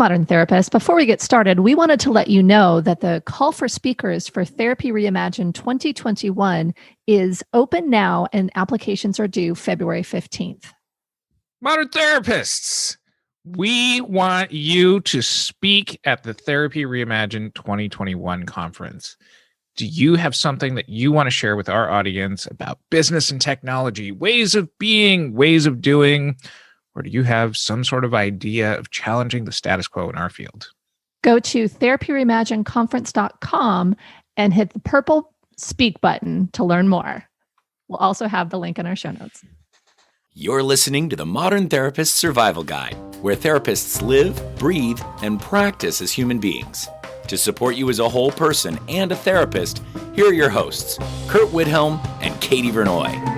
Modern Therapist. Before we get started, we wanted to let you know that the call for speakers for Therapy Reimagined 2021 is open now and applications are due February 15th. Modern Therapists, we want you to speak at the Therapy Reimagined 2021 conference. Do you have something that you want to share with our audience about business and technology, ways of being, ways of doing? Or do you have some sort of idea of challenging the status quo in our field? Go to therapyreimaginedconference.com and hit the purple speak button to learn more. We'll also have the link in our show notes. You're listening to the Modern Therapist Survival Guide, where therapists live, breathe, and practice as human beings. To support you as a whole person and a therapist, here are your hosts, Curt and Katie Vernoy.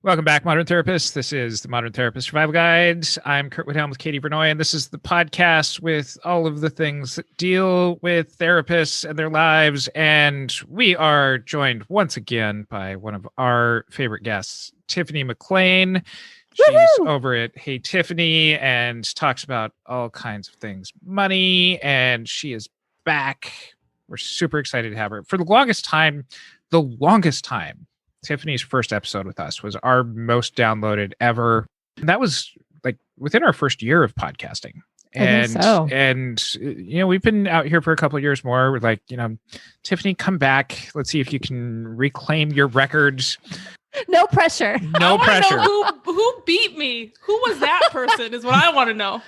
Welcome back, Modern Therapists. This is the Modern Therapist Survival Guide. I'm Curt with Katie Vernoy, and this is the podcast with all of the things that deal with therapists and their lives. And we are joined once again by one of our favorite guests, Tiffany McLain. She's over at Hey Tiffany and talks about all kinds of things, money, and she is back. We're super excited to have her. For the longest time, Tiffany's first episode with us was our most downloaded ever. And that was like within our first year of podcasting. And you know, we've been out here for a couple of years more. We're like, you know, Tiffany, come back. Let's see if you can reclaim your records. No pressure. No pressure. Know who beat me? Who was that person is what I want to know.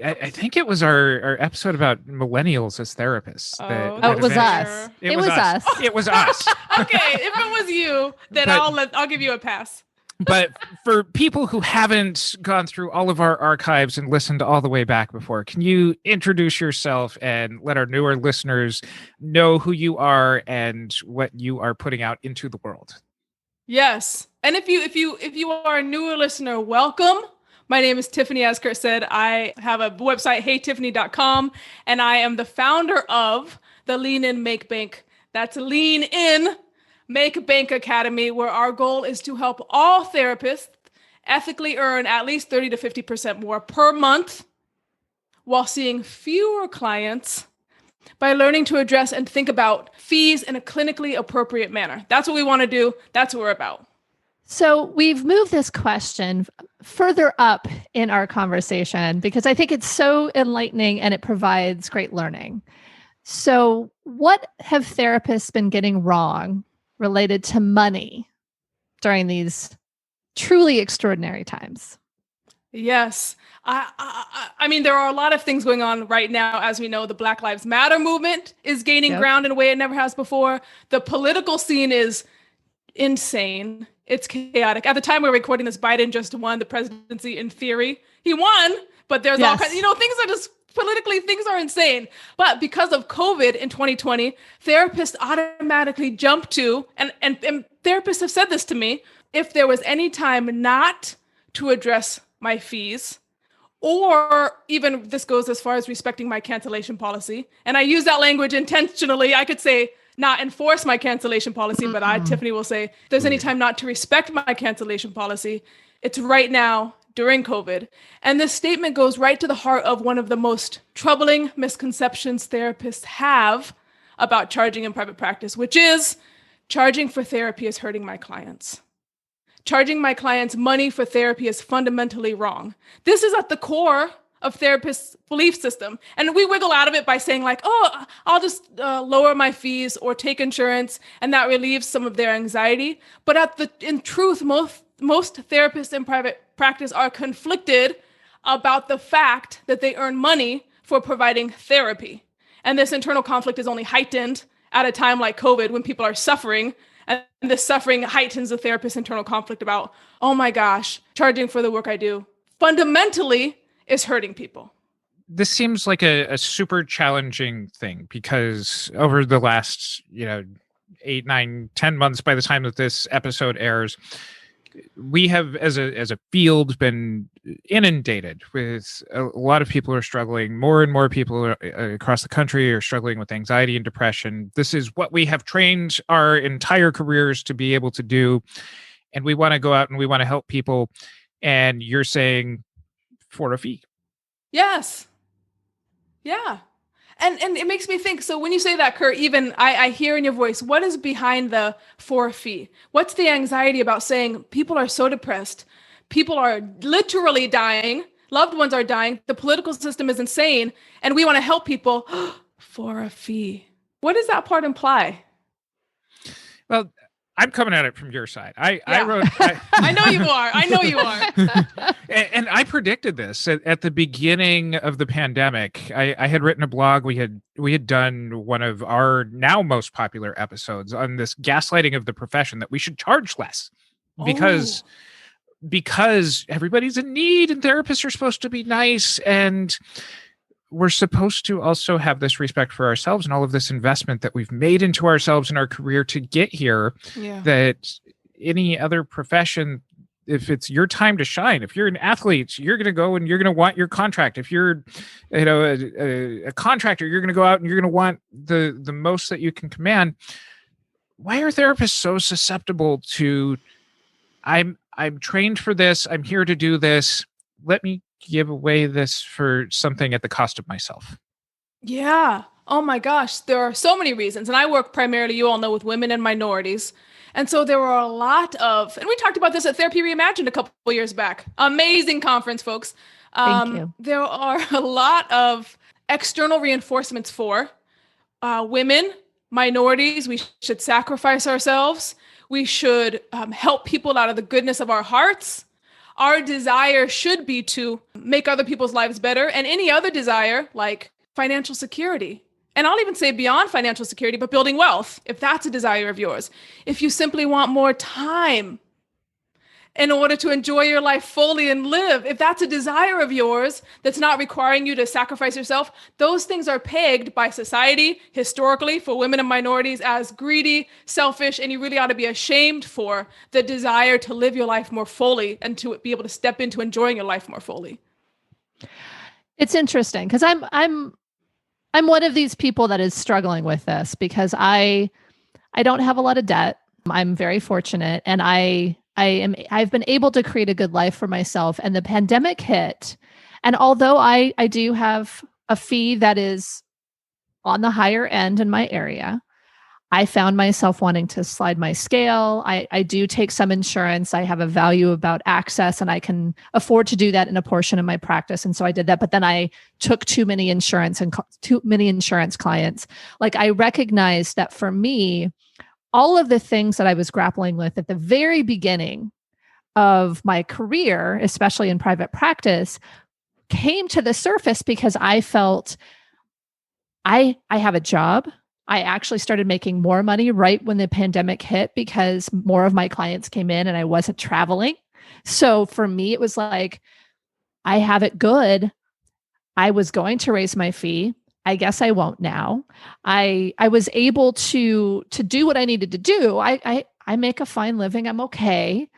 I think it was our episode about millennials as therapists. It was us. It was us. It was us. Okay, if it was you, then I'll give you a pass. But for people who haven't gone through all of our archives and listened all the way back before, can you introduce yourself and let our newer listeners know who you are and what you are putting out into the world? Yes. And if you are a newer listener, welcome. My name is Tiffany, as Curt said. I have a website, heytiffany.com, and I am the founder of the Lean In Make Bank. That's Lean In Make Bank Academy, where our goal is to help all therapists ethically earn at least 30 to 50% more per month while seeing fewer clients by learning to address and think about fees in a clinically appropriate manner. That's what we want to do. That's what we're about. So we've moved this question further up in our conversation because I think it's so enlightening and it provides great learning. So what have therapists been getting wrong related to money during these truly extraordinary times? Yes. I mean, there are a lot of things going on right now. As we know, the Black Lives Matter movement is gaining ground in a way it never has before. The political scene is insane. It's chaotic. At the time we're recording this, Biden just won the presidency in theory. He won, but there's all kinds, things are just politically, things are insane. But because of COVID in 2020, therapists automatically jump to, and therapists have said this to me, if there was any time not to address my fees, or even this goes as far as respecting my cancellation policy, and I use that language intentionally, I could say, not enforce my cancellation policy, but Tiffany will say, if there's any time not to respect my cancellation policy, it's right now during COVID. And this statement goes right to the heart of one of the most troubling misconceptions therapists have about charging in private practice, which is charging for therapy is hurting my clients. Charging my clients money for therapy is fundamentally wrong. This is at the core of therapists' belief system. And we wiggle out of it by saying like, oh, I'll just lower my fees or take insurance, and that relieves some of their anxiety. But in truth, most therapists in private practice are conflicted about the fact that they earn money for providing therapy. And this internal conflict is only heightened at a time like COVID when people are suffering. And this suffering heightens the therapist's internal conflict about, oh my gosh, charging for the work I do fundamentally is hurting people. This seems like a super challenging thing because over the last, 8, 9, 10 months, by the time that this episode airs, we have, as a field, been inundated with a lot of people are struggling. More and more people across the country are struggling with anxiety and depression. This is what we have trained our entire careers to be able to do. And we want to go out and we want to help people. And you're saying, for a fee. Yes. Yeah. And it makes me think, so when you say that, Curt, even I hear in your voice, what is behind the for a fee? What's the anxiety about saying people are so depressed? People are literally dying. Loved ones are dying. The political system is insane. And we want to help people for a fee. What does that part imply? Well, I'm coming at it from your side. I wrote. I know you are. I know you are. And I predicted this at the beginning of the pandemic. I had written a blog. We had done one of our now most popular episodes on this gaslighting of the profession, that we should charge less because everybody's in need and therapists are supposed to be nice, and we're supposed to also have this respect for ourselves and all of this investment that we've made into ourselves in our career to get here. Yeah. That any other profession, if it's your time to shine, if you're an athlete, you're going to go and you're going to want your contract. If you're, a contractor, you're going to go out and you're going to want the most that you can command. Why are therapists so susceptible to, I'm trained for this, I'm here to do this, let me give away this for something at the cost of myself? Yeah. Oh my gosh. There are so many reasons. And I work primarily, you all know, with women and minorities. And so there were a lot of, and we talked about this at Therapy Reimagined a couple of years back. Amazing conference, folks. Thank you. There are a lot of external reinforcements for women, minorities. We should sacrifice ourselves. We should help people out of the goodness of our hearts. Our desire should be to make other people's lives better, and any other desire like financial security. And I'll even say beyond financial security, but building wealth, if that's a desire of yours. If you simply want more time in order to enjoy your life fully and live, if that's a desire of yours that's not requiring you to sacrifice yourself, those things are pegged by society historically for women and minorities as greedy, selfish, and you really ought to be ashamed for the desire to live your life more fully and to be able to step into enjoying your life more fully. It's interesting because I'm one of these people that is struggling with this because I don't have a lot of debt. I'm very fortunate, and I've been able to create a good life for myself, and the pandemic hit. And although I do have a fee that is on the higher end in my area, I found myself wanting to slide my scale. I do take some insurance. I have a value about access, and I can afford to do that in a portion of my practice. And so I did that, but then I took too many insurance clients. Like, I recognized that for me, all of the things that I was grappling with at the very beginning of my career, especially in private practice, came to the surface because I felt I have a job. I actually started making more money right when the pandemic hit because more of my clients came in and I wasn't traveling. So for me, it was like, I have it good. I was going to raise my fee. I guess I won't now. I was able to do what I needed to do. I make a fine living. I'm okay.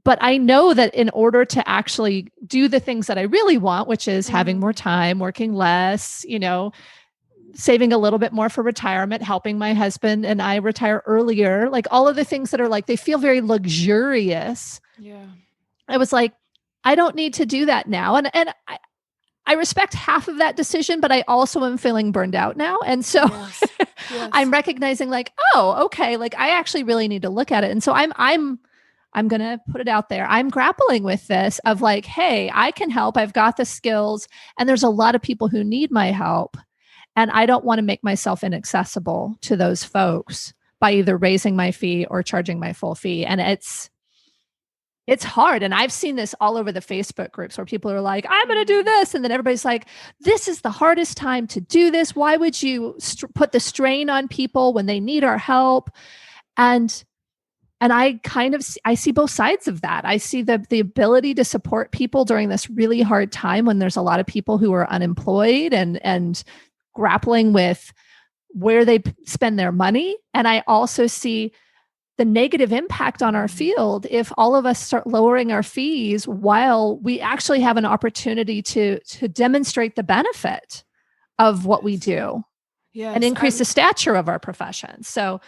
But I know that in order to actually do the things that I really want, which is having more time, working less, saving a little bit more for retirement, helping my husband and I retire earlier, like all of the things that are like, they feel very luxurious. Yeah. I was like, I don't need to do that now. And I respect half of that decision, but I also am feeling burned out now. And so yes. I'm recognizing like, oh, okay. Like I actually really need to look at it. And so I'm going to put it out there. I'm grappling with this of like, hey, I can help. I've got the skills, and there's a lot of people who need my help. And I don't want to make myself inaccessible to those folks by either raising my fee or charging my full fee. And it's hard. And I've seen this all over the Facebook groups where people are like, I'm going to do this. And then everybody's like, this is the hardest time to do this. Why would you put the strain on people when they need our help? And I see both sides of that. I see the ability to support people during this really hard time when there's a lot of people who are unemployed and grappling with where they spend their money. And I also see the negative impact on our field if all of us start lowering our fees while we actually have an opportunity to demonstrate the benefit of what we do and increase the stature of our profession. So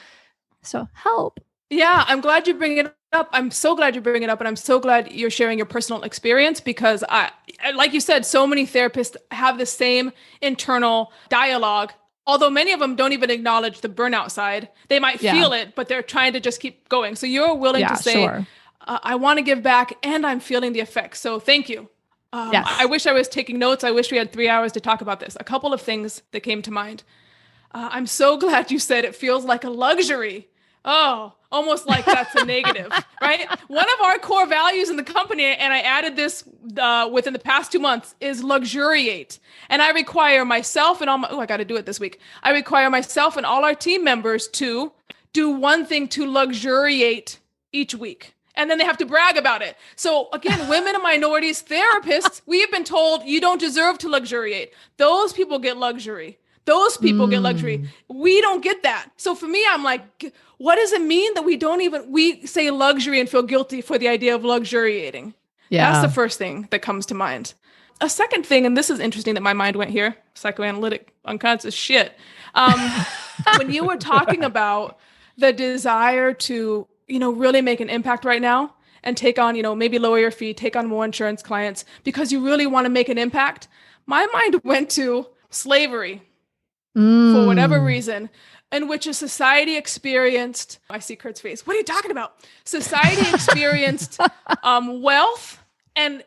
help. Yeah, I'm glad you bring it up. I'm so glad you're bringing it up, and I'm so glad you're sharing your personal experience, because like you said, so many therapists have the same internal dialogue. Although many of them don't even acknowledge the burnout side. They might feel it, but they're trying to just keep going. So you're willing to say, sure. I want to give back and I'm feeling the effects. So thank you. Yes. I wish I was taking notes. I wish we had 3 hours to talk about this. A couple of things that came to mind. I'm so glad you said it feels like a luxury. Oh, almost like that's a negative, right? One of our core values in the company, and I added this within the past 2 months, is luxuriate. And I require myself and I got to do it this week. I require myself and all our team members to do one thing to luxuriate each week. And then they have to brag about it. So again, women and minorities, therapists, we have been told you don't deserve to luxuriate. Those people get luxury. Those people get luxury. We don't get that. So for me, I'm like, what does it mean that we say luxury and feel guilty for the idea of luxuriating? Yeah. That's the first thing that comes to mind. A second thing, and this is interesting that my mind went here, psychoanalytic unconscious shit. When you were talking about the desire to, really make an impact right now and take on, maybe lower your fee, take on more insurance clients because you really want to make an impact. My mind went to slavery. For whatever reason, in which a society experienced, I see Curt's face. What are you talking about? Society experienced wealth and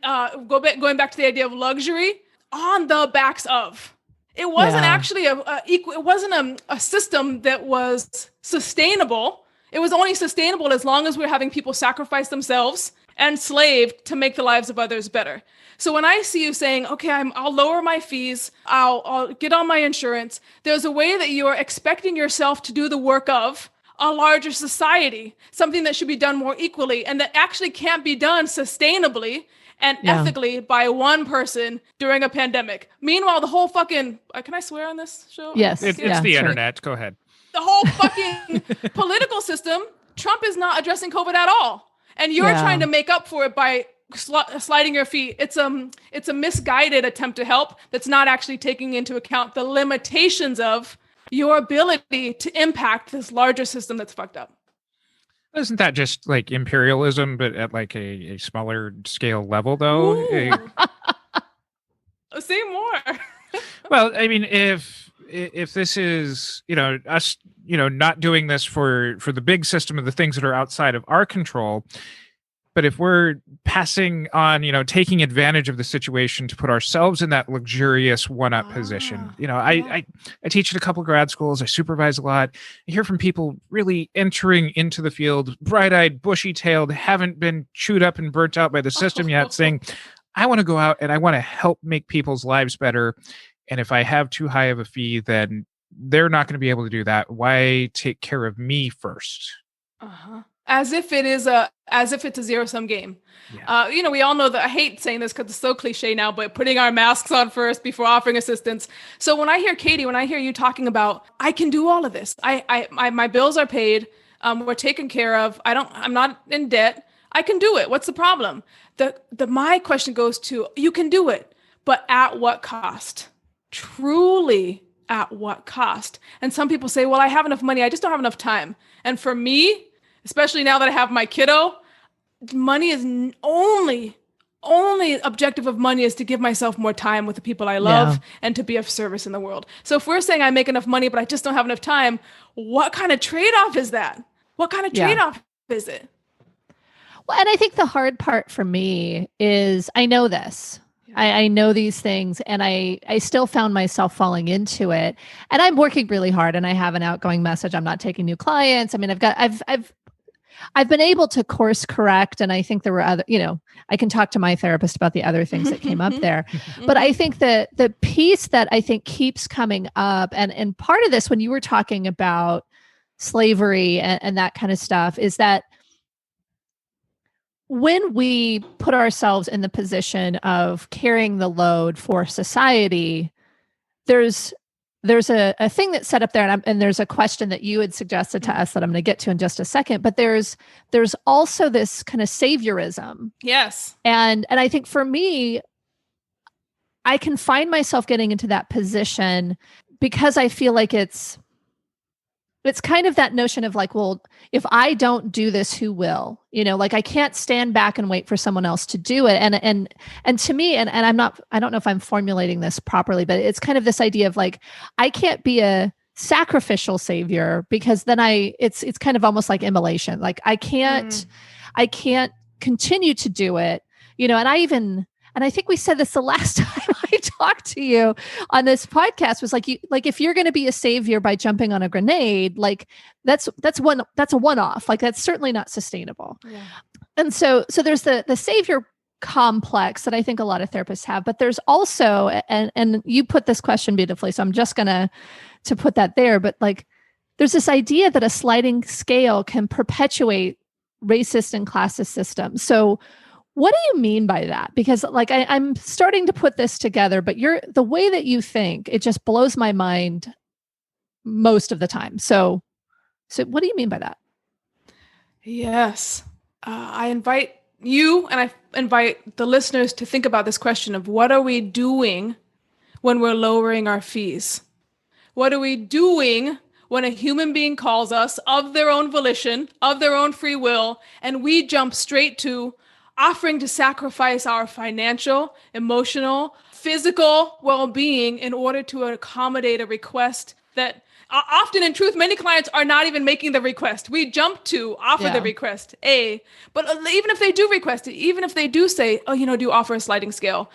going back to the idea of luxury on the backs of. It wasn't actually it wasn't a system that was sustainable. It was only sustainable as long as we're having people sacrifice themselves and slave to make the lives of others better. So when I see you saying, okay, I'll lower my fees, I'll get on my insurance, there's a way that you're expecting yourself to do the work of a larger society, something that should be done more equally and that actually can't be done sustainably and ethically by one person during a pandemic. Meanwhile, the whole fucking, can I swear on this show? Yes. It's the internet. Go ahead. The whole fucking political system, Trump is not addressing COVID at all. And you're trying to make up for it by sliding your feet. It's a misguided attempt to help that's not actually taking into account the limitations of your ability to impact this larger system that's fucked up. Isn't that just like imperialism, but at like a smaller scale level, though? Say more. Well, I mean, if this is, us, not doing this for the big system of the things that are outside of our control, but if we're passing on, taking advantage of the situation to put ourselves in that luxurious one-up position, I teach at a couple of grad schools. I supervise a lot. I hear from people really entering into the field, bright-eyed, bushy-tailed, haven't been chewed up and burnt out by the system yet, saying, I want to go out and I want to help make people's lives better. And if I have too high of a fee, then they're not going to be able to do that. Why take care of me first? As if it's a zero-sum game. Yeah. We all know that. I hate saying this because it's so cliche now, but putting our masks on first before offering assistance. So when I hear Katie, when I hear you talking about, I can do all of this. My bills are paid. We're taken care of. I'm not in debt. I can do it. What's the problem? My question goes to, you can do it, but at what cost? Truly, at what cost? And some people say, well, I have enough money. I just don't have enough time. And for me, especially now that I have my kiddo, money is only objective of money is to give myself more time with the people I love and to be of service in the world. So if we're saying I make enough money, but I just don't have enough time, what kind of trade-off is that? What kind of trade-off is it? Well, and I think the hard part for me is I know this. I know these things, and I still found myself falling into it. And I'm working really hard, and I have an outgoing message. I'm not taking new clients. I mean, I've been able to course correct, and I think there were other, I can talk to my therapist about the other things that came up there. But I think that the piece that I think keeps coming up, and part of this when you were talking about slavery and that kind of stuff, is that when we put ourselves in the position of carrying the load for society, there's a thing that's set up there, and there's a question that you had suggested to us that I'm going to get to in just a second. But there's also this kind of saviorism. Yes, and I think for me, I can find myself getting into that position because I feel like it's it's kind of that notion of like, well, if I don't do this, who will? Like I can't stand back and wait for someone else to do it. And to me, and I don't know if I'm formulating this properly, but it's kind of this idea of like, I can't be a sacrificial savior, because then it's kind of almost like immolation. Like I can't continue to do it, and I think we said this the last time I talked to you on this podcast, was like, if you're going to be a savior by jumping on a grenade, like that's a one-off. Like that's certainly not sustainable. Yeah. And so there's the savior complex that I think a lot of therapists have, but there's also, and you put this question beautifully, so I'm just going to put that there, but like, there's this idea that a sliding scale can perpetuate racist and classist systems. So what do you mean by that? Because like I'm starting to put this together, but the way that you think, it just blows my mind most of the time. So what do you mean by that? Yes. I invite you and I invite the listeners to think about this question of what are we doing when we're lowering our fees? What are we doing when a human being calls us of their own volition, of their own free will, and we jump straight to offering to sacrifice our financial, emotional, physical well-being in order to accommodate a request that often, in truth, many clients are not even making the request. We jump to offer the request, but even if they do request it, even if they do say, do you offer a sliding scale?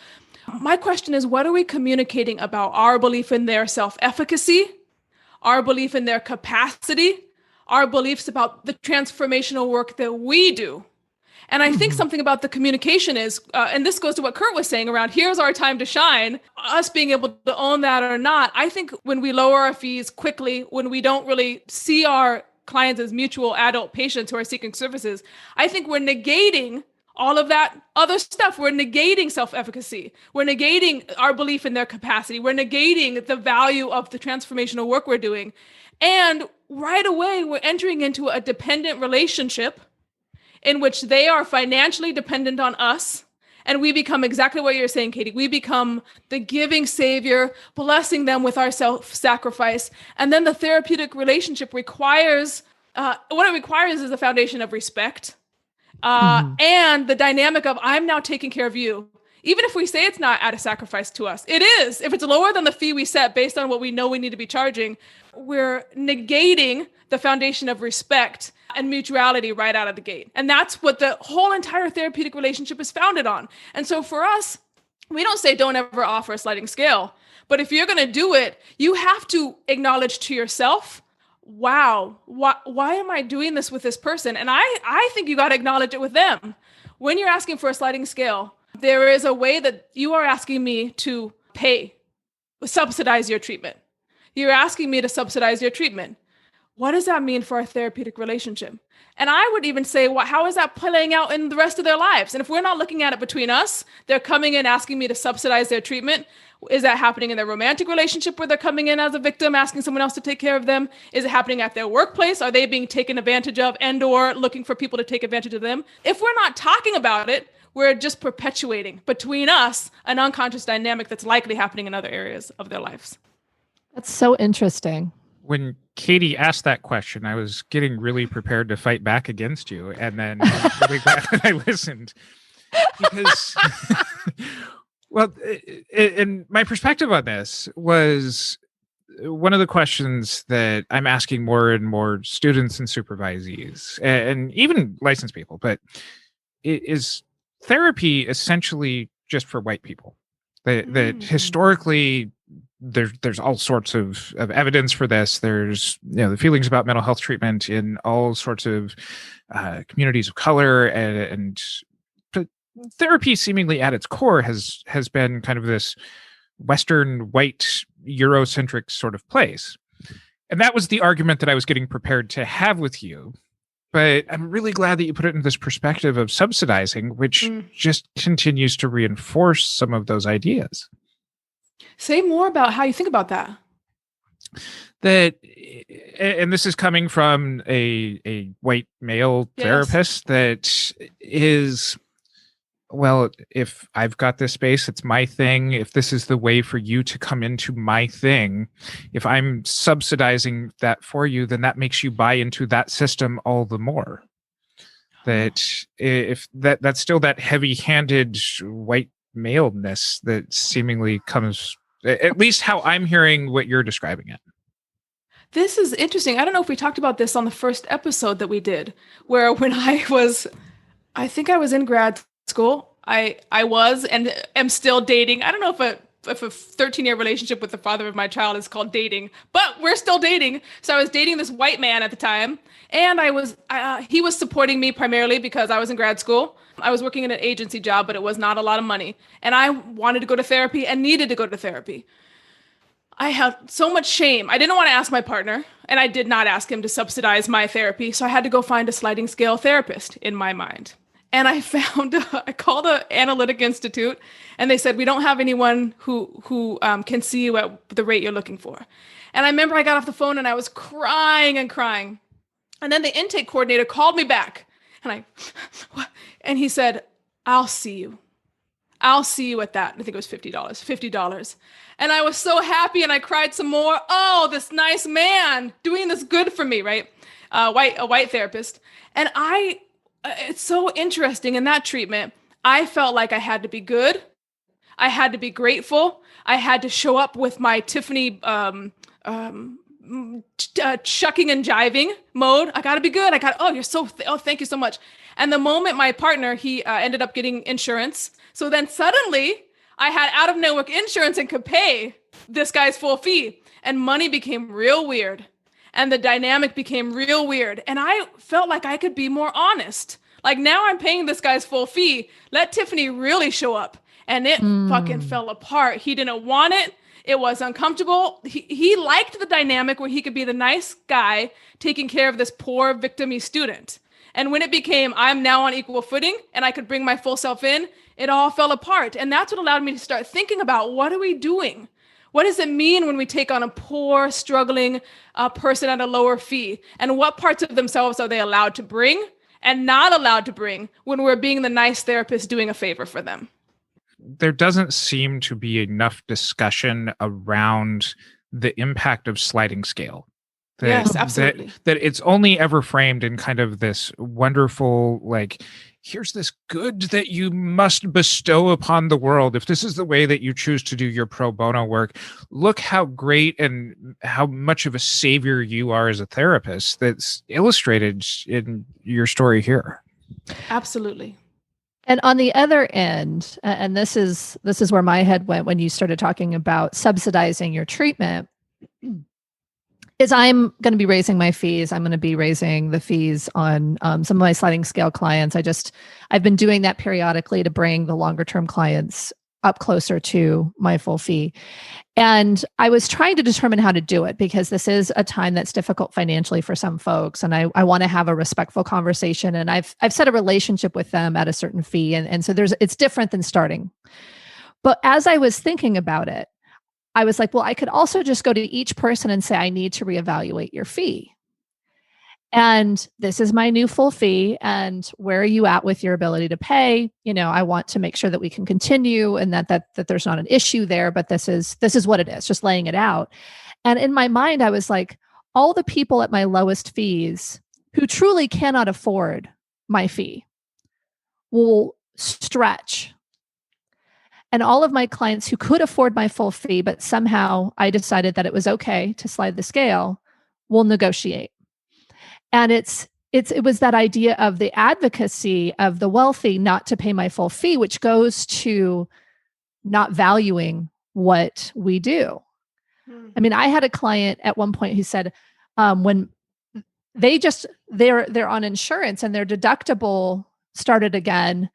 My question is, what are we communicating about our belief in their self-efficacy, our belief in their capacity, our beliefs about the transformational work that we do? And I think something about the communication is, and this goes to what Curt was saying around, here's our time to shine, us being able to own that or not. I think when we lower our fees quickly, when we don't really see our clients as mutual adult patients who are seeking services, I think we're negating all of that other stuff. We're negating self-efficacy. We're negating our belief in their capacity. We're negating the value of the transformational work we're doing. And right away, we're entering into a dependent relationship in which they are financially dependent on us. And we become exactly what you're saying, Katie. We become the giving savior, blessing them with our self-sacrifice. And then the therapeutic relationship requires, what it requires is a foundation of respect and the dynamic of, I'm now taking care of you. Even if we say it's not at a sacrifice to us, it is. If it's lower than the fee we set based on what we know we need to be charging, we're negating the foundation of respect and mutuality right out of the gate. And that's what the whole entire therapeutic relationship is founded on. And so for us, we don't say don't ever offer a sliding scale. But if you're going to do it, you have to acknowledge to yourself, wow, why am I doing this with this person? And I think you got to acknowledge it with them. When you're asking for a sliding scale, there is a way that you are asking me to subsidize your treatment. You're asking me to subsidize your treatment. What does that mean for our therapeutic relationship? And I would even say, how is that playing out in the rest of their lives? And if we're not looking at it between us, they're coming in asking me to subsidize their treatment. Is that happening in their romantic relationship where they're coming in as a victim, asking someone else to take care of them? Is it happening at their workplace? Are they being taken advantage of and or looking for people to take advantage of them? If we're not talking about it, we're just perpetuating between us an unconscious dynamic that's likely happening in other areas of their lives. That's so interesting. When Katie asked that question, I was getting really prepared to fight back against you. And then I'm really glad that I listened. Because, well, and my perspective on this was one of the questions that I'm asking more and more students and supervisees, and even licensed people, but is therapy essentially just for white people? That historically, there's all sorts of evidence for this. There's the feelings about mental health treatment in all sorts of communities of color, and therapy seemingly at its core has been kind of this Western white Eurocentric sort of place. And that was the argument that I was getting prepared to have with you. But I'm really glad that you put it in this perspective of subsidizing, which just continues to reinforce some of those ideas. Say more about how you think about that. And this is coming from a white male therapist that is well, if I've got this space, it's my thing. If this is the way for you to come into my thing, if I'm subsidizing that for you, then that makes you buy into that system all the more. That if that's still that heavy-handed white maleness that seemingly comes, at least how I'm hearing what you're describing it. This is interesting. I don't know if we talked about this on the first episode that we did, where when I think I was in grad school. I was and am still dating. I don't know if a 13-year relationship with the father of my child is called dating, but we're still dating. So I was dating this white man at the time, and he was supporting me primarily because I was in grad school. I was working in an agency job, but it was not a lot of money, and I wanted to go to therapy and needed to go to therapy. I had so much shame. I didn't want to ask my partner, and I did not ask him to subsidize my therapy. So I had to go find a sliding scale therapist in my mind. And I called the Analytic Institute, and they said, we don't have anyone who can see you at the rate you're looking for. And I remember I got off the phone and I was crying and crying. And then the intake coordinator called me back, and he said, I'll see you. I'll see you at that. I think it was $50. And I was so happy, and I cried some more. Oh, this nice man doing this good for me, right? A white therapist. And it's so interesting in that treatment. I felt like I had to be good. I had to be grateful. I had to show up with my Tiffany chucking and jiving mode. I got to be good. Thank you so much. And the moment my partner, he ended up getting insurance. So then suddenly I had out of network insurance and could pay this guy's full fee, and money became real weird. And the dynamic became real weird. And I felt like I could be more honest. Like, now I'm paying this guy's full fee. Let Tiffany really show up. And it fucking fell apart. He didn't want it. It was uncomfortable. He liked the dynamic where he could be the nice guy taking care of this poor victim-y student. And when it became, I'm now on equal footing and I could bring my full self in, it all fell apart. And that's what allowed me to start thinking about, what are we doing? What does it mean when we take on a poor, struggling person at a lower fee? And what parts of themselves are they allowed to bring and not allowed to bring when we're being the nice therapist doing a favor for them? There doesn't seem to be enough discussion around the impact of sliding scale. Yes, absolutely. That it's only ever framed in kind of this wonderful, like, here's this good that you must bestow upon the world. If this is the way that you choose to do your pro bono work, look how great and how much of a savior you are as a therapist. That's illustrated in your story here. Absolutely. And on the other end, and this is where my head went when you started talking about subsidizing your treatment, is I'm going to be raising my fees. I'm going to be raising the fees on some of my sliding scale clients. I've been doing that periodically to bring the longer term clients up closer to my full fee. And I was trying to determine how to do it, because this is a time that's difficult financially for some folks. And I want to have a respectful conversation. And I've set a relationship with them at a certain fee. And so it's different than starting. But as I was thinking about it, I was like, well, I could also just go to each person and say, I need to reevaluate your fee. And this is my new full fee. And where are you at with your ability to pay? I want to make sure that we can continue and that there's not an issue there, but this is what it is, just laying it out. And in my mind, I was like, all the people at my lowest fees who truly cannot afford my fee will stretch. And all of my clients who could afford my full fee, but somehow I decided that it was okay to slide the scale, will negotiate. And it was that idea of the advocacy of the wealthy not to pay my full fee, which goes to not valuing what we do. I mean, I had a client at one point who said, when they're on insurance and their deductible started again,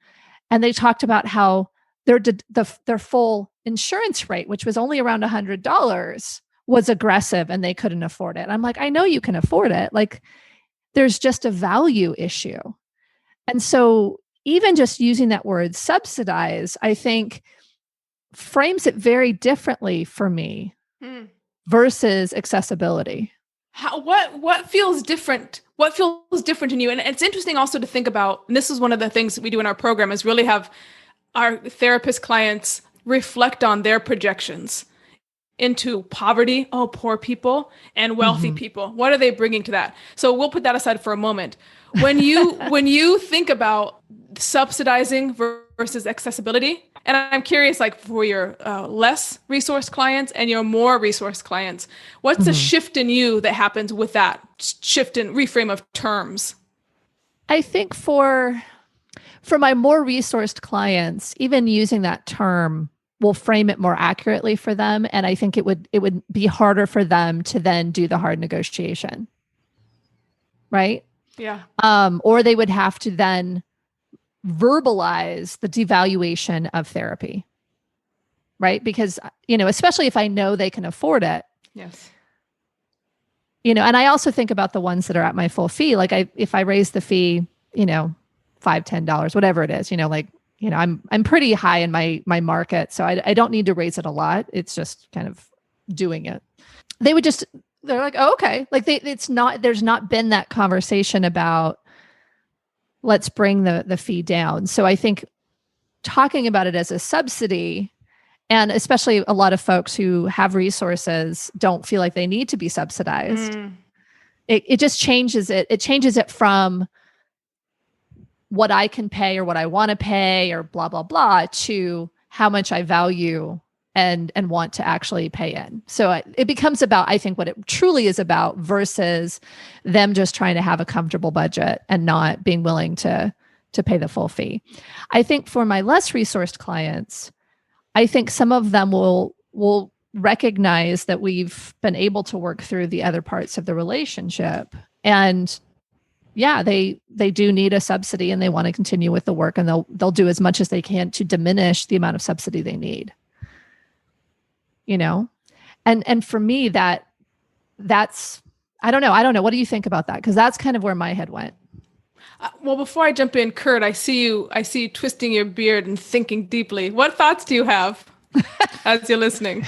and they talked about how their full insurance rate, which was only around $100, was aggressive and they couldn't afford it. I'm like, I know you can afford it. Like, there's just a value issue. And so even just using that word subsidize, I think frames it very differently for me versus accessibility. What feels different? What feels different in you? And it's interesting also to think about, and this is one of the things that we do in our program, is really have our therapist clients reflect on their projections into poverty, oh, poor people, and wealthy people? What are they bringing to that? So we'll put that aside for a moment. When you think about subsidizing versus accessibility, and I'm curious, like for your less resource clients and your more resource clients, what's the shift in you that happens with that shift in reframe of terms? I think for my more resourced clients, even using that term will frame it more accurately for them. And I think it would be harder for them to then do the hard negotiation. Right? Yeah. Or they would have to then verbalize the devaluation of therapy. Right? Because, especially if I know they can afford it. Yes. And I also think about the ones that are at my full fee. Like if I raise the fee, $5, $10, whatever it is, I'm pretty high in my market. So I don't need to raise it a lot. It's just kind of doing it. They're like, oh, okay. Like there's not been that conversation about let's bring the fee down. So I think talking about it as a subsidy, and especially a lot of folks who have resources don't feel like they need to be subsidized. It just changes it. It changes it from what I can pay or what I want to pay or blah, blah, blah to how much I value and want to actually pay in. So it becomes about, I think, what it truly is about versus them just trying to have a comfortable budget and not being willing to pay the full fee. I think for my less resourced clients, I think some of them will recognize that we've been able to work through the other parts of the relationship. And yeah, they do need a subsidy and they want to continue with the work, and they'll do as much as they can to diminish the amount of subsidy they need. And for me that's I don't know. What do you think about that? Because that's kind of where my head went. Well, before I jump in, Curt, I see you twisting your beard and thinking deeply. What thoughts do you have as you're listening?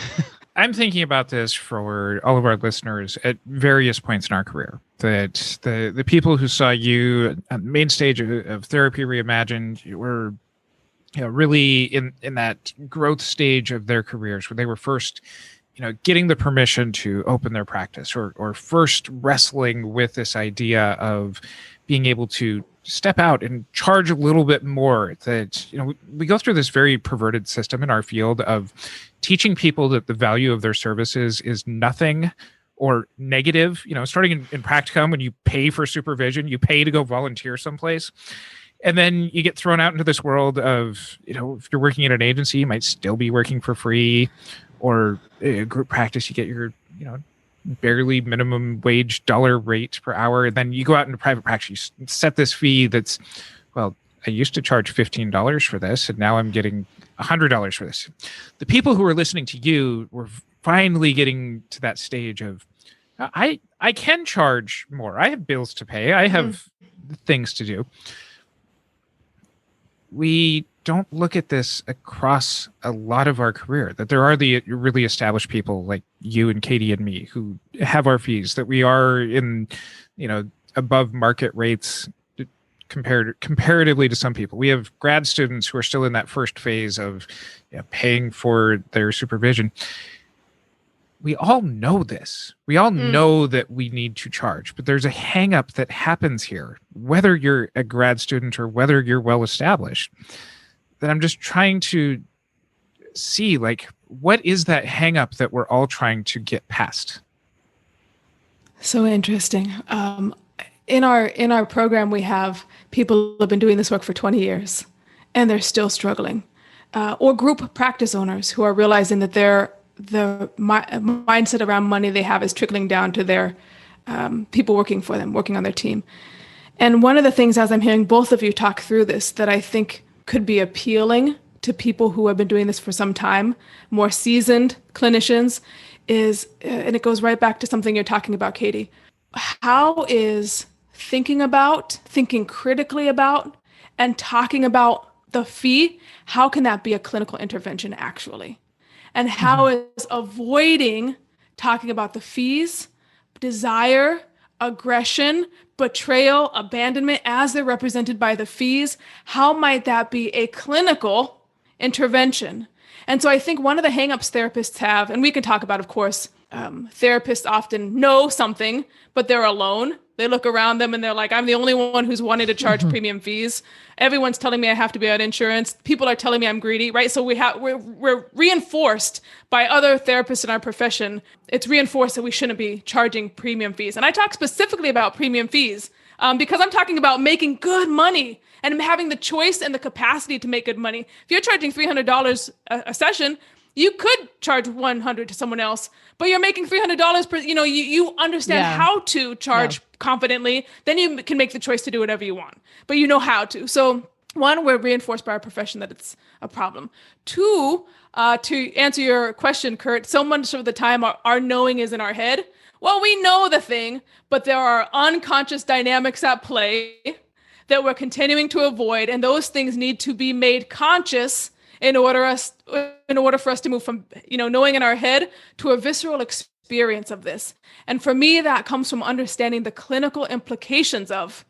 I'm thinking about this for all of our listeners at various points in our career. That the people who saw you on the main stage of Therapy Reimagined were really in that growth stage of their careers where they were first getting the permission to open their practice or first wrestling with this idea of being able to step out and charge a little bit more. That we go through this very perverted system in our field of teaching people that the value of their services is nothing or negative. Starting in practicum, when you pay for supervision, you pay to go volunteer someplace. And then you get thrown out into this world of, if you're working at an agency, you might still be working for free, or a group practice, you get your, barely minimum wage dollar rate per hour. And then you go out into private practice, you set this fee that's, well, I used to charge $15 for this, and now I'm getting $100 for this. The people who are listening to you were finally getting to that stage of, I can charge more. I have bills to pay. I have things to do. We don't look at this across a lot of our career, that there are the really established people like you and Katie and me who have our fees, that we are in, above market rates comparatively to some people. We have grad students who are still in that first phase of paying for their supervision. We all know this. We all know that we need to charge, but there's a hang up that happens here, whether you're a grad student or whether you're well established, that I'm just trying to see, like, what is that hang up that we're all trying to get past? So interesting. In our program, we have people who have been doing this work for 20 years and they're still struggling, or group practice owners who are realizing that the mindset around money they have is trickling down to their people working for them, working on their team. And one of the things, as I'm hearing both of you talk through this, that I think could be appealing to people who have been doing this for some time, more seasoned clinicians, is, and it goes right back to something you're talking about, Katie. How is thinking critically about, and talking about the fee, how can that be a clinical intervention actually? And how is avoiding talking about the fees, desire, aggression, betrayal, abandonment as they're represented by the fees, how might that be a clinical intervention. And so I think one of the hangups therapists have, and we can talk about, of course, therapists often know something, but they're alone. They look around them and they're like, I'm the only one who's wanting to charge premium fees. Everyone's telling me I have to be on insurance. People are telling me I'm greedy, right? So we're reinforced by other therapists in our profession. It's reinforced that we shouldn't be charging premium fees. And I talk specifically about premium fees because I'm talking about making good money and having the choice and the capacity to make good money. If you're charging $300 a session, you could charge $100 to someone else, but you're making $300 per, you understand how to charge confidently, then you can make the choice to do whatever you want, but you know how to. So one, we're reinforced by our profession that it's a problem. Two, to answer your question, Curt, so much of the time our knowing is in our head. Well, we know the thing, but there are unconscious dynamics at play that we're continuing to avoid, and those things need to be made conscious in order for us to move from, knowing in our head to a visceral experience of this. And for me, that comes from understanding the clinical implications of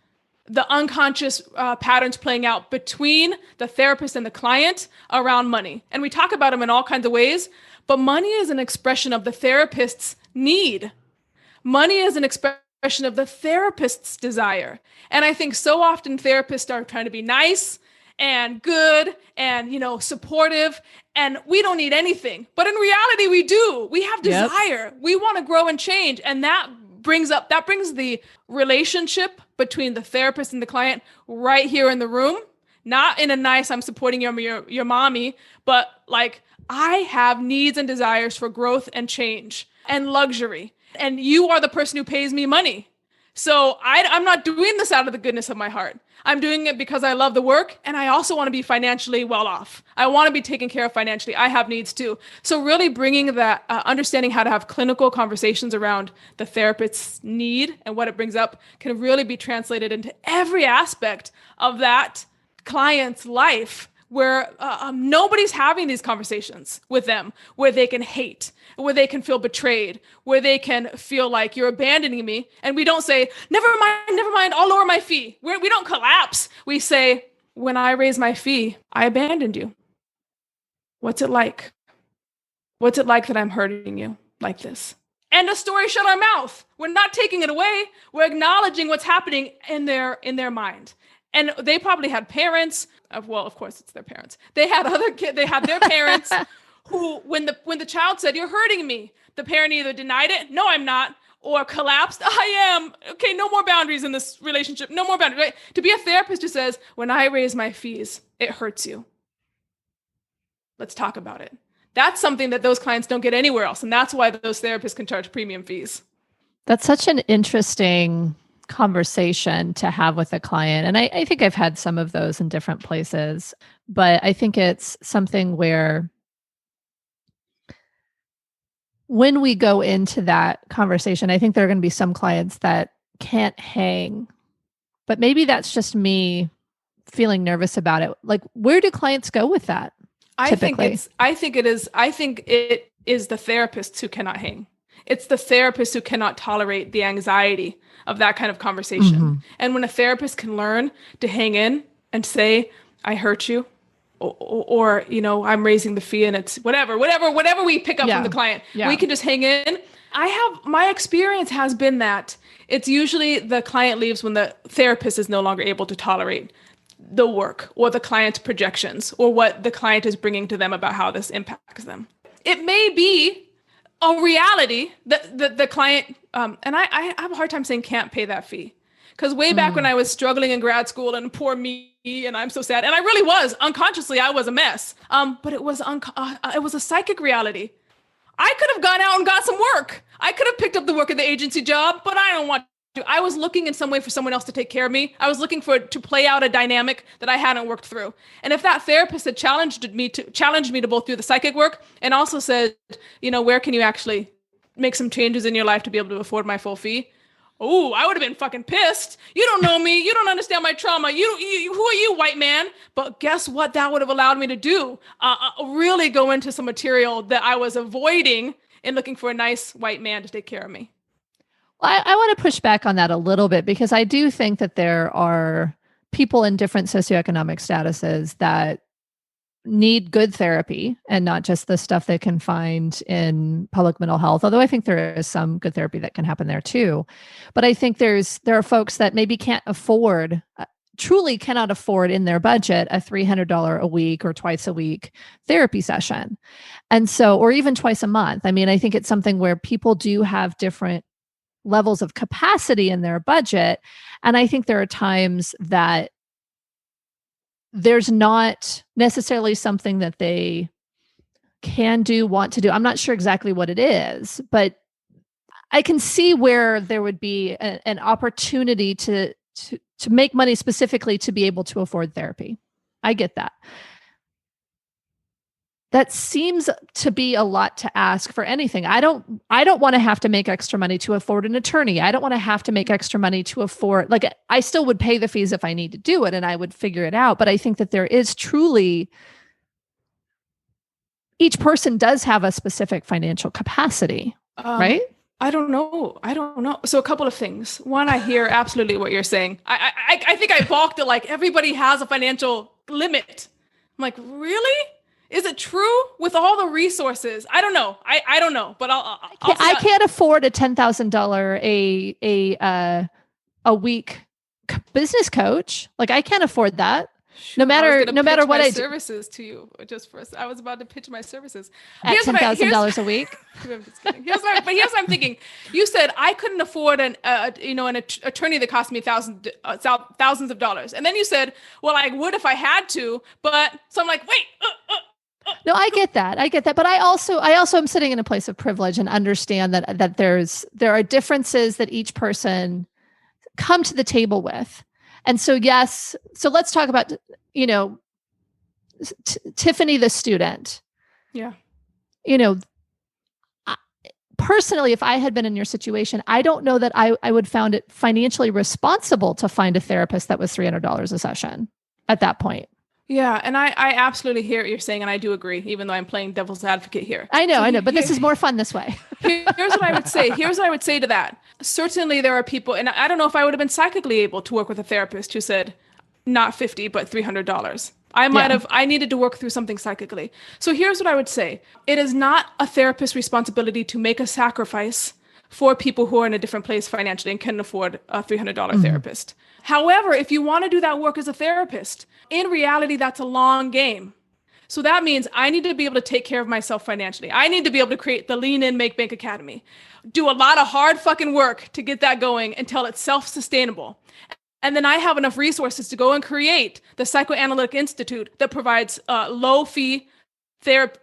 the unconscious patterns playing out between the therapist and the client around money. And we talk about them in all kinds of ways, but money is an expression of the therapist's need. Money is an expression of the therapist's desire. And I think so often therapists are trying to be nice and good and, supportive, and we don't need anything. But in reality, we do. We have desire. We want to grow and change. And that brings the relationship between the therapist and the client right here in the room, not in a nice, I'm supporting your mommy, but like, I have needs and desires for growth and change and luxury. And you are the person who pays me money. So I'm not doing this out of the goodness of my heart. I'm doing it because I love the work, and I also want to be financially well off. I want to be taken care of financially. I have needs too. So really bringing that, understanding how to have clinical conversations around the therapist's need and what it brings up can really be translated into every aspect of that client's life, where nobody's having these conversations with them, where they can hate, where they can feel betrayed, where they can feel like you're abandoning me. And we don't say, never mind, I'll lower my fee. We don't collapse. We say, when I raise my fee, I abandoned you. What's it like? What's it like that I'm hurting you like this? And the story shut our mouth. We're not taking it away. We're acknowledging what's happening in their mind. And they probably had parents. Well, of course, it's their parents. They had other kids. They had their parents who, when the child said, "You're hurting me," the parent either denied it, "No, I'm not," or collapsed. "I am." Okay, no more boundaries in this relationship. No more boundaries. Right? To be a therapist who says, "When I raise my fees, it hurts you. Let's talk about it." That's something that those clients don't get anywhere else, and that's why those therapists can charge premium fees. That's such an interesting conversation to have with a client. And I think I've had some of those in different places, but I think it's something where when we go into that conversation, I think there are going to be some clients that can't hang, but maybe that's just me feeling nervous about it. Like, where do clients go with that? I think it is the therapists who cannot hang. It's the therapist who cannot tolerate the anxiety of that kind of conversation. Mm-hmm. And when a therapist can learn to hang in and say, "I hurt you," or "I'm raising the fee," and it's whatever we pick up from the client, we can just hang in. My experience has been that it's usually the client leaves when the therapist is no longer able to tolerate the work or the client's projections or what the client is bringing to them about how this impacts them. It may be a reality that the client, and I have a hard time saying can't pay that fee. Because way back when I was struggling in grad school, and poor me, and I'm so sad, and I really was, unconsciously, I was a mess. But it was a psychic reality. I could have gone out and got some work. I could have picked up the work at the agency job, but I don't want to. I was looking in some way for someone else to take care of me. I was looking to play out a dynamic that I hadn't worked through. And if that therapist had challenged me to both do the psychic work and also said, where can you actually make some changes in your life to be able to afford my full fee? Oh, I would have been fucking pissed. You don't know me. You don't understand my trauma. Who are you, white man? But guess what? That would have allowed me to do? Really go into some material that I was avoiding in looking for a nice white man to take care of me. Well, I want to push back on that a little bit, because I do think that there are people in different socioeconomic statuses that need good therapy and not just the stuff they can find in public mental health, although I think there is some good therapy that can happen there too. But I think there are folks that maybe can't afford, truly cannot afford in their budget a $300 a week or twice a week therapy session. And so, or even twice a month. I mean, I think it's something where people do have different levels of capacity in their budget. And I think there are times that there's not necessarily something that they can do, want to do. I'm not sure exactly what it is, but I can see where there would be an opportunity to make money specifically to be able to afford therapy. I get that. That seems to be a lot to ask for anything. I don't want to have to make extra money to afford an attorney. I don't want to have to make extra money to afford, like, I still would pay the fees if I need to do it and I would figure it out. But I think that there is truly, each person does have a specific financial capacity, right? I don't know. So a couple of things. One, I hear absolutely what you're saying. I think I balked at, like, everybody has a financial limit. I'm like, really? Is it true with all the resources? I don't know. I don't know, but I can't afford a $10,000 a week business coach. Like, I can't afford that. No matter what I do. Services to you, I was about to pitch my services at $10,000 a week. I'm just kidding. Here's what I'm thinking. You said I couldn't afford an attorney that cost me thousands of dollars, and then you said, well, I would if I had to, but so I'm like, wait. No, I get that. But I also am sitting in a place of privilege and understand that there are differences that each person come to the table with. And so, yes. So let's talk about, Tiffany, the student. Yeah. Personally, if I had been in your situation, I don't know that I would found it financially responsible to find a therapist that was $300 a session at that point. Yeah. And I absolutely hear what you're saying. And I do agree, even though I'm playing devil's advocate here. I know, but this is more fun this way. Here's what I would say. To that. Certainly there are people, and I don't know if I would have been psychically able to work with a therapist who said not $50, but $300. I needed to work through something psychically. So here's what I would say. It is not a therapist's responsibility to make a sacrifice for people who are in a different place financially and can afford a $300 therapist. However, if you want to do that work as a therapist, in reality, that's a long game. So that means I need to be able to take care of myself financially. I need to be able to create the Lean In, Make Bank Academy. Do a lot of hard fucking work to get that going until it's self-sustainable. And then I have enough resources to go and create the Psychoanalytic Institute that provides low-fee therapy,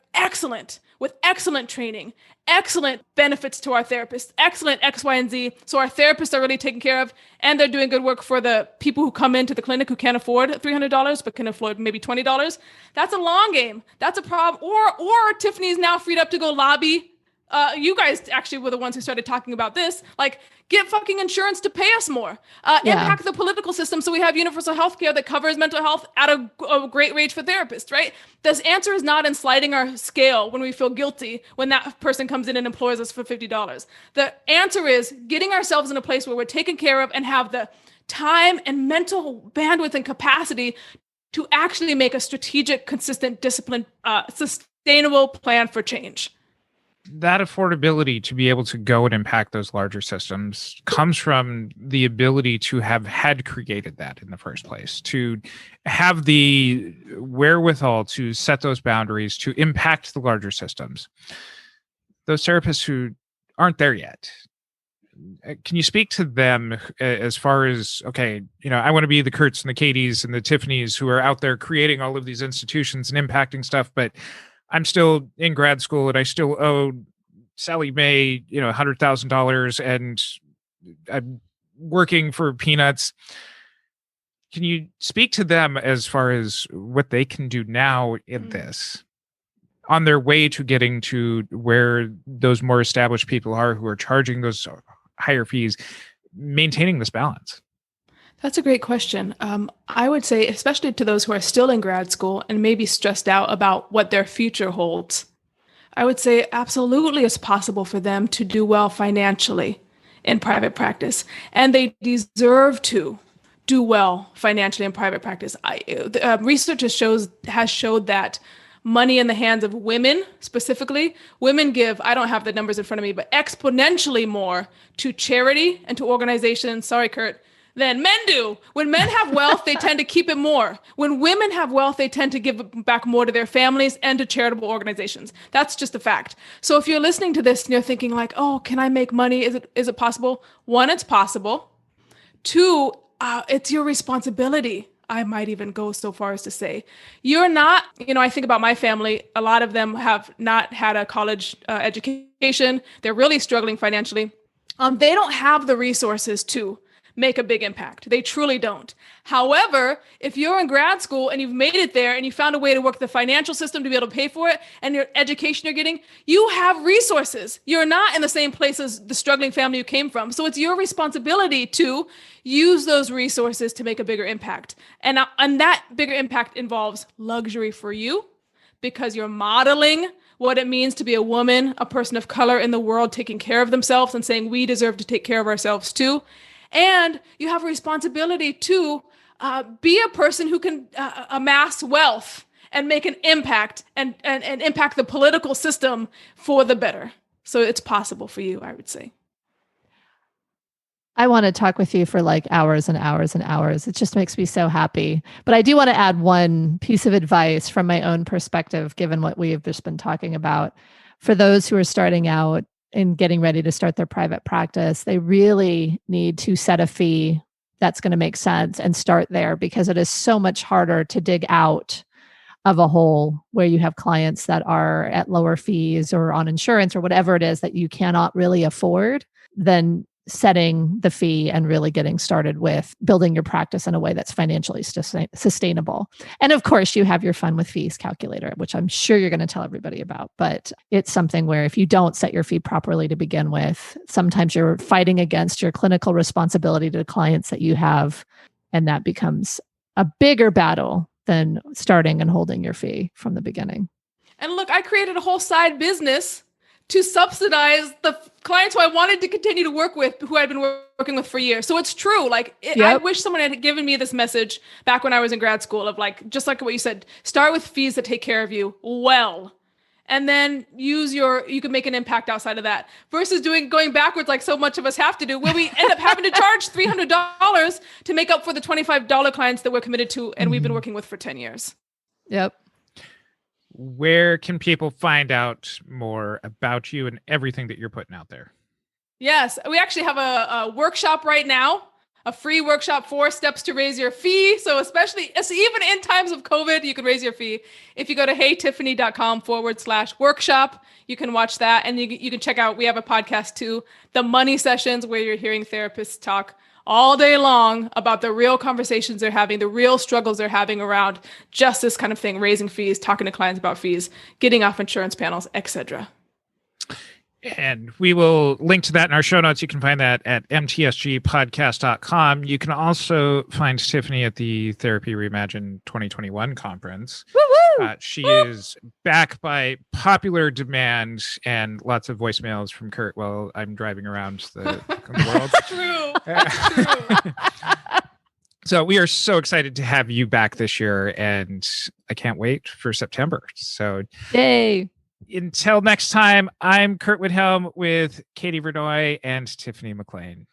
with excellent training, excellent benefits to our therapists, excellent X, Y, and Z. So our therapists are really taken care of, and they're doing good work for the people who come into the clinic who can't afford $300, but can afford maybe $20. That's a long game. That's a problem. Or Tiffany's now freed up to go lobby. You guys actually were the ones who started talking about this. Like, get fucking insurance to pay us more. Impact the political system so we have universal health care that covers mental health at a great rate for therapists, right? This answer is not in sliding our scale when we feel guilty when that person comes in and employs us for $50. The answer is getting ourselves in a place where we're taken care of and have the time and mental bandwidth and capacity to actually make a strategic, consistent, disciplined, sustainable plan for change. That affordability to be able to go and impact those larger systems comes from the ability to have had created that in the first place, to have the wherewithal to set those boundaries, to impact the larger systems. Those therapists who aren't there yet, can you speak to them as far as, okay, I want to be the Curts and the Katies and the Tiffanys who are out there creating all of these institutions and impacting stuff, but I'm still in grad school and I still owe Sally Mae, $100,000 and I'm working for peanuts. Can you speak to them as far as what they can do now in this on their way to getting to where those more established people are who are charging those higher fees, maintaining this balance? That's a great question. I would say, especially to those who are still in grad school and maybe stressed out about what their future holds, I would say absolutely it's possible for them to do well financially in private practice. And they deserve to, do well financially in private practice. Research has showed that money in the hands of women, specifically, women give, I don't have the numbers in front of me, but exponentially more to charity and to organizations, sorry, Curt, than men do. When men have wealth, they tend to keep it more. When women have wealth, they tend to give back more to their families and to charitable organizations. That's just a fact. So if you're listening to this and you're thinking like, oh, can I make money? Is it possible? One, it's possible. Two, it's your responsibility. I might even go so far as to say, you're not, I think about my family. A lot of them have not had a college education. They're really struggling financially. They don't have the resources to make a big impact. They truly don't. However, if you're in grad school and you've made it there and you found a way to work the financial system to be able to pay for it and your education you're getting, you have resources. You're not in the same place as the struggling family you came from. So it's your responsibility to use those resources to make a bigger impact. And that bigger impact involves luxury for you because you're modeling what it means to be a woman, a person of color in the world, taking care of themselves and saying we deserve to take care of ourselves too. And you have a responsibility to be a person who can amass wealth and make an impact and impact the political system for the better. So it's possible for you, I would say. I want to talk with you for like hours and hours and hours. It just makes me so happy. But I do want to add one piece of advice from my own perspective, given what we have just been talking about. For those who are starting out and getting ready to start their private practice, they really need to set a fee that's going to make sense and start there, because it is so much harder to dig out of a hole where you have clients that are at lower fees or on insurance or whatever it is that you cannot really afford than setting the fee and really getting started with building your practice in a way that's financially sustainable. And of course, you have your fun with fees calculator, which I'm sure you're going to tell everybody about. But it's something where if you don't set your fee properly to begin with, sometimes you're fighting against your clinical responsibility to the clients that you have. And that becomes a bigger battle than starting and holding your fee from the beginning. And look, I created a whole side business to subsidize the clients who I wanted to continue to work with, who I'd been working with for years. So it's true. I wish someone had given me this message back when I was in grad school of just like what you said, start with fees that take care of you well, and then you can make an impact outside of that versus going backwards like so much of us have to do, where we end up having to charge $300 to make up for the $25 clients that we're committed to and we've been working with for 10 years. Yep. Where can people find out more about you and everything that you're putting out there? Yes, we actually have a workshop right now, a free workshop, 4 steps to raise your fee. So even in times of COVID, you can raise your fee. If you go to heytiffany.com/workshop, you can watch that. And you can check out, we have a podcast too, the money sessions, where you're hearing therapists talk all day long about the real conversations they're having, the real struggles they're having around just this kind of thing, raising fees, talking to clients about fees, getting off insurance panels, etc. And we will link to that in our show notes. You can find that at mtsgpodcast.com. You can also find Tiffany at the Therapy Reimagine 2021 conference. She is back by popular demand and lots of voicemails from Curt while I'm driving around the world. True. So we are so excited to have you back this year, and I can't wait for September. So yay. Until next time, I'm Curt Widhelm with Katie Vernoy and Tiffany McLain.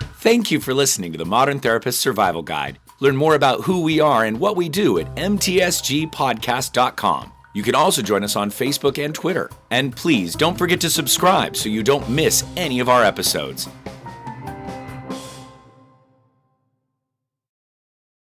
Thank you for listening to the Modern Therapist Survival Guide. Learn more about who we are and what we do at mtsgpodcast.com. You can also join us on Facebook and Twitter. And please don't forget to subscribe so you don't miss any of our episodes.